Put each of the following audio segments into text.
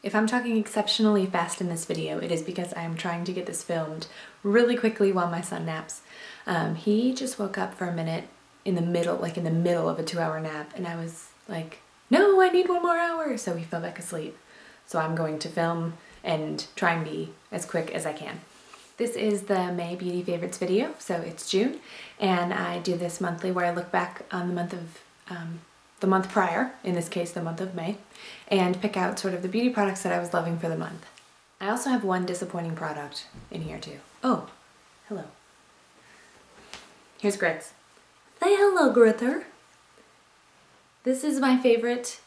If I'm talking exceptionally fast in this video, it is because I am trying to get this filmed really quickly while my son naps. He just woke up for a minute in the middle of a 2-hour nap, and I was like, no, I need 1 more hour. So he fell back asleep. So I'm going to film and try and be as quick as I can. This is the May Beauty Favorites video, so it's June, and I do this monthly where I look back on the month prior, in this case the month of May, and pick out sort of the beauty products that I was loving for the month. I also have one disappointing product in here too. Oh, hello. Here's Grits. Say hello, Grither. This is my favorite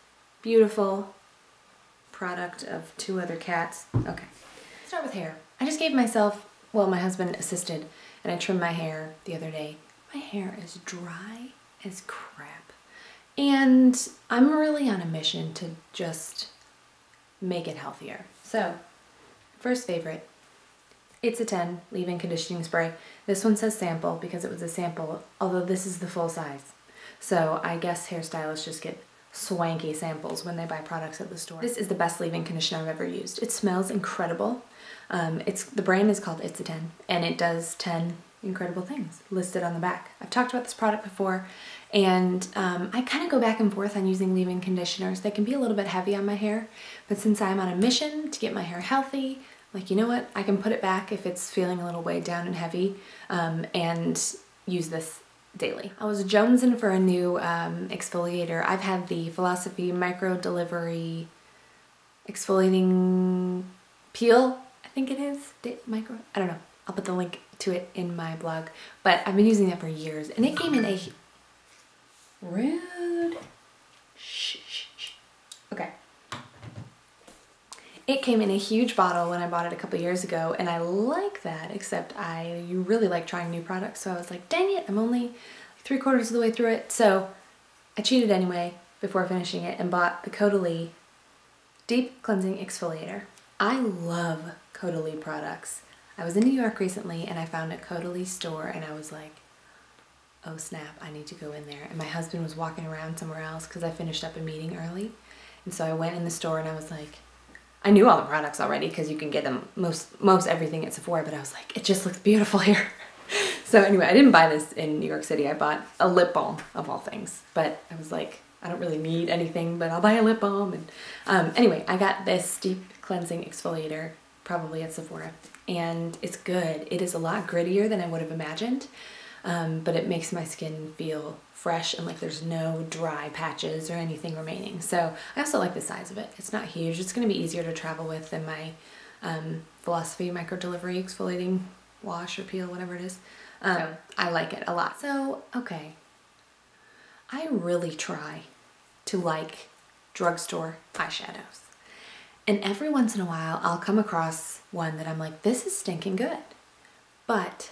beautiful product of 2 other cats. Okay, start with hair. I just gave myself, well, my husband assisted, and I trimmed my hair the other day. My hair is dry as crap. And I'm really on a mission to just make it healthier. So, first favorite, It's a 10 leave-in conditioning spray. This one says sample because it was a sample, although this is the full size. So I guess hairstylists just get swanky samples when they buy products at the store. This is the best leave-in conditioner I've ever used. It smells incredible. The brand is called It's a 10, and it does 10 incredible things listed on the back. I've talked about this product before, and I kind of go back and forth on using leave-in conditioners. They can be a little bit heavy on my hair, but since I'm on a mission to get my hair healthy, like, you know what, I can put it back if it's feeling a little weighed down and heavy, and use this daily. I was jonesing for a new exfoliator. I've had the Philosophy Micro Delivery Exfoliating Peel, I think it is, micro, I don't know. I'll put the link to it in my blog, but I've been using that for years, and it came in a rude, okay. It came in a huge bottle when I bought it a couple years ago, and I like that, except you really like trying new products, so I was like, dang it, I'm only 3/4 of the way through it, so I cheated anyway before finishing it and bought the Caudalie Deep Cleansing Exfoliator. I love Caudalie products. I was in New York recently and I found a Caudalie store, and I was like, oh snap, I need to go in there. And my husband was walking around somewhere else because I finished up a meeting early, and so I went in the store and I was like, I knew all the products already because you can get them most everything at Sephora, but I was like, it just looks beautiful here. So anyway, I didn't buy this in New York City. I bought a lip balm of all things, but I was like, I don't really need anything, but I'll buy a lip balm. And anyway, I got this deep cleansing exfoliator probably at Sephora, and it's good. It is a lot grittier than I would have imagined, but it makes my skin feel fresh and like there's no dry patches or anything remaining. So I also like the size of it. It's not huge. It's going to be easier to travel with than my Philosophy Micro Delivery Exfoliating Wash or Peel, whatever it is. I like it a lot. So, okay. I really try to like drugstore eyeshadows. And every once in a while, I'll come across one that I'm like, this is stinking good. But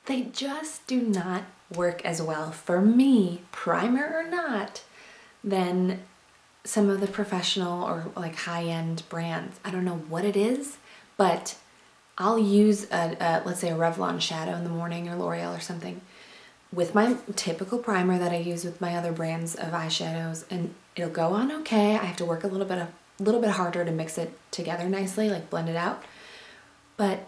they just do not work as well for me, primer or not, than some of the professional or like high-end brands. I don't know what it is, but I'll use let's say a Revlon shadow in the morning or L'Oreal or something with my typical primer that I use with my other brands of eyeshadows, and it'll go on okay. I have to work a little bit harder to mix it together nicely, like blend it out. But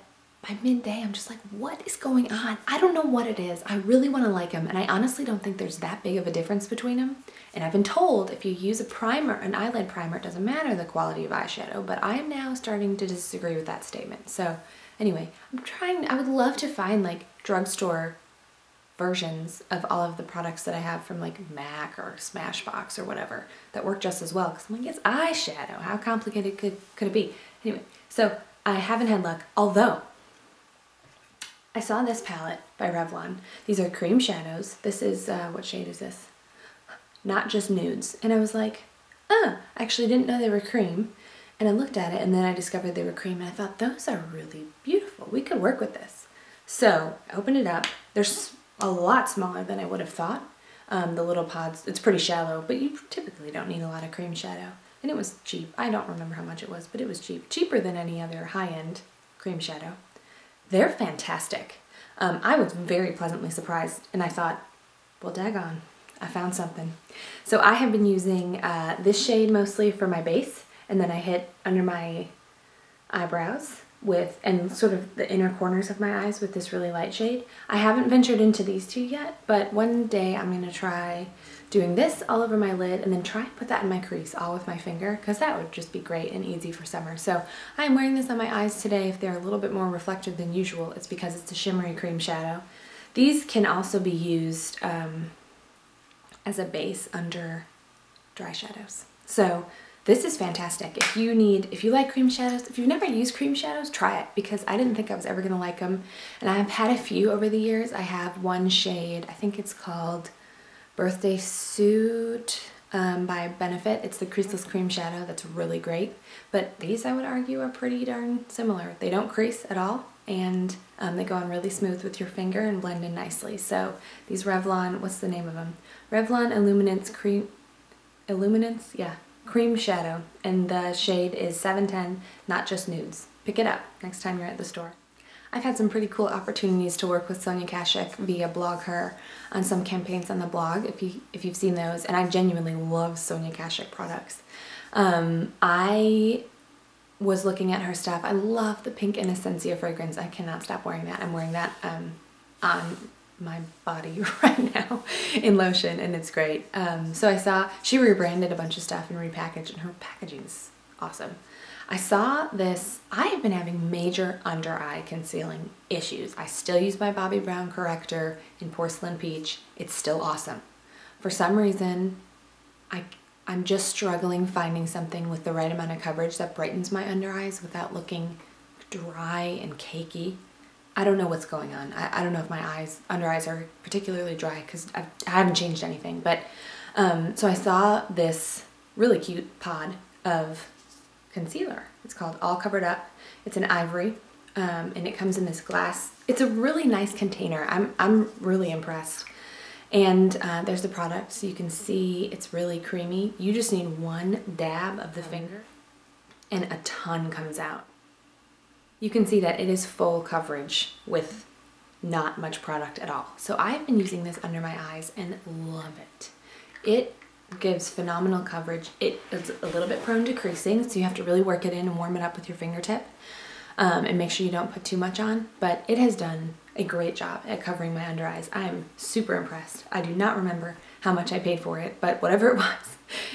by midday, I'm just like, what is going on? I don't know what it is. I really want to like them, and I honestly don't think there's that big of a difference between them. And I've been told if you use a primer, an eyelid primer, it doesn't matter the quality of eyeshadow, but I am now starting to disagree with that statement. So anyway, I would love to find like drugstore versions of all of the products that I have from like MAC or Smashbox or whatever that work just as well, because I'm like, it's eyeshadow. How complicated could it be? Anyway, so I haven't had luck, although I saw this palette by Revlon. These are cream shadows. This is, what shade is this? Not Just Nudes. And I was like, I actually didn't know they were cream. And I looked at it, and then I discovered they were cream, and I thought, those are really beautiful. We could work with this. So I opened it up. They're a lot smaller than I would have thought. The little pods, it's pretty shallow, but you typically don't need a lot of cream shadow. And it was cheap. I don't remember how much it was, but it was cheap. Cheaper than any other high-end cream shadow. They're fantastic. I was very pleasantly surprised, and I thought, well, daggone, I found something. So I have been using this shade mostly for my base, and then I hit under my eyebrows with, and sort of the inner corners of my eyes with this really light shade. I haven't ventured into these two yet, but one day I'm gonna try doing this all over my lid and then try and put that in my crease all with my finger, because that would just be great and easy for summer. So I'm wearing this on my eyes today. If they're a little bit more reflective than usual, it's because it's a shimmery cream shadow. These can also be used as a base under dry shadows. So this is fantastic. If you like cream shadows, if you've never used cream shadows, try it, because I didn't think I was ever gonna like them. And I've had a few over the years. I have one shade, I think it's called Birthday Suit by Benefit. It's the creaseless cream shadow that's really great. But these, I would argue, are pretty darn similar. They don't crease at all, and they go on really smooth with your finger and blend in nicely. So these Revlon, what's the name of them? Revlon Illuminance, yeah, cream shadow, and the shade is 710, Not Just Nudes. Pick it up next time you're at the store. I've had some pretty cool opportunities to work with Sonia Kashuk via BlogHer on some campaigns on the blog, if you've seen those, and I genuinely love Sonia Kashuk products. I was looking at her stuff. I love the pink Innocencia fragrance. I cannot stop wearing that. I'm wearing that on my body right now in lotion, and it's great. So I saw she rebranded a bunch of stuff and repackaged, and her packaging's awesome. I saw this. I have been having major under eye concealing issues. I still use my Bobbi Brown corrector in Porcelain Peach. It's still awesome. For some reason, I'm just struggling finding something with the right amount of coverage that brightens my under eyes without looking dry and cakey. I don't know what's going on. I don't know if my under eyes are particularly dry, because I haven't changed anything. But so I saw this really cute pod of concealer. It's called All Covered Up. It's an ivory, and it comes in this glass. It's a really nice container. I'm really impressed. And there's the product, so you can see it's really creamy. You just need one dab of the finger, and a ton comes out. You can see that it is full coverage with not much product at all. So I've been using this under my eyes and love it. It gives phenomenal coverage. It is a little bit prone to creasing, so you have to really work it in and warm it up with your fingertip, and make sure you don't put too much on, but it has done a great job at covering my under eyes. I am super impressed. I do not remember how much I paid for it, but whatever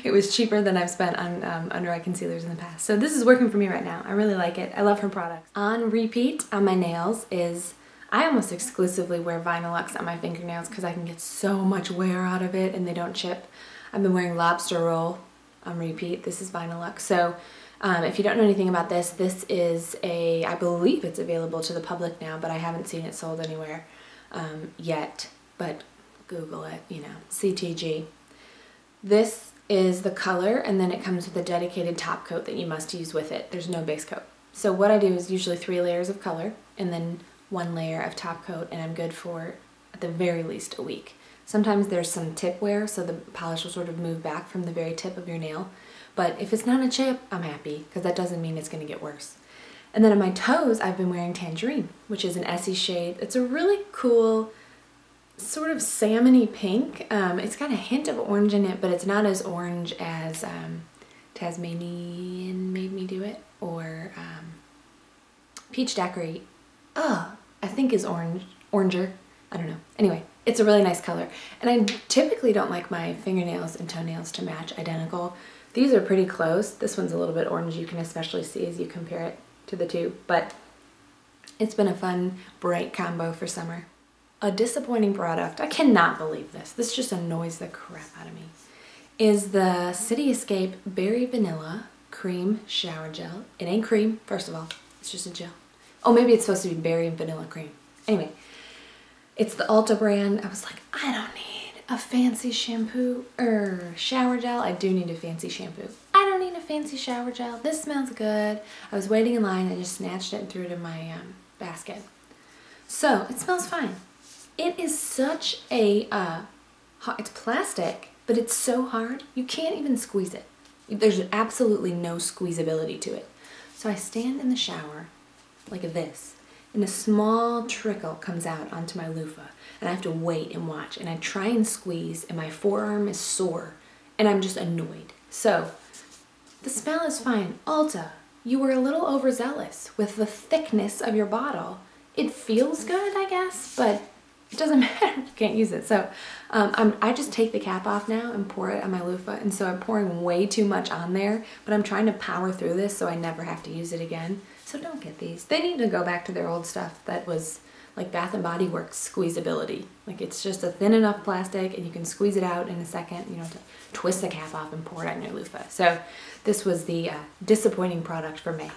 it was cheaper than I've spent on under eye concealers in the past. So this is working for me right now. I really like it. I love her products. On repeat on my nails is, I almost exclusively wear Vinylux on my fingernails because I can get so much wear out of it and they don't chip. I've been wearing Lobster Roll on repeat. This is Vinylux. So if you don't know anything about this, this is I believe it's available to the public now, but I haven't seen it sold anywhere yet. But Google it, you know, CTG. This is the color, and then it comes with a dedicated top coat that you must use with it. There's no base coat. So what I do is usually 3 layers of color and then 1 layer of top coat, and I'm good for, at the very least, a week. Sometimes there's some tip wear, so the polish will sort of move back from the very tip of your nail. But if it's not a chip, I'm happy, because that doesn't mean it's going to get worse. And then on my toes, I've been wearing Tangerine, which is an Essie shade. It's a really cool, sort of salmon-y pink. It's got a hint of orange in it, but it's not as orange as Tasmanian Made Me Do It, or Peach Daiquiri. I think is oranger. I don't know. Anyway, it's a really nice color. And I typically don't like my fingernails and toenails to match identical. These are pretty close. This one's a little bit orange. You can especially see as you compare it to the two. But it's been a fun, bright combo for summer. A disappointing product, I cannot believe this just annoys the crap out of me, is the City Escape Berry Vanilla Cream Shower Gel. It ain't cream, first of all. It's just a gel. Oh, maybe it's supposed to be berry and vanilla cream. Anyway, it's the Ulta brand. I was like, I don't need a fancy shampoo or shower gel. I do need a fancy shampoo. I don't need a fancy shower gel. This smells good. I was waiting in line. I just snatched it and threw it in my basket. So it smells fine. It is such a, it's plastic, but it's so hard, you can't even squeeze it. There's absolutely no squeezability to it. So I stand in the shower like this, and a small trickle comes out onto my loofah, and I have to wait and watch, and I try and squeeze, and my forearm is sore, and I'm just annoyed. So The smell is fine. Ulta, you were a little overzealous with the thickness of your bottle. It feels good, I guess, but it doesn't matter. You can't use it. So I just take the cap off now and pour it on my loofah. And so I'm pouring way too much on there, but I'm trying to power through this so I never have to use it again. So don't get these. They need to go back to their old stuff that was like Bath & Body Works squeezability. Like it's just a thin enough plastic and you can squeeze it out in a second. You don't have to twist the cap off and pour it on your loofah. So this was the disappointing product for me.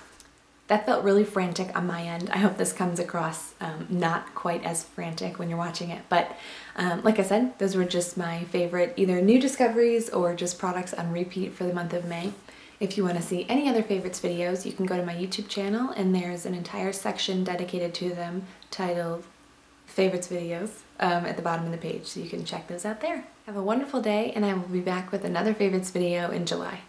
That felt really frantic on my end. I hope this comes across not quite as frantic when you're watching it. But like I said, those were just my favorite either new discoveries or just products on repeat for the month of May. If you want to see any other favorites videos, you can go to my YouTube channel and there's an entire section dedicated to them titled Favorites Videos at the bottom of the page. So you can check those out there. Have a wonderful day and I will be back with another favorites video in July.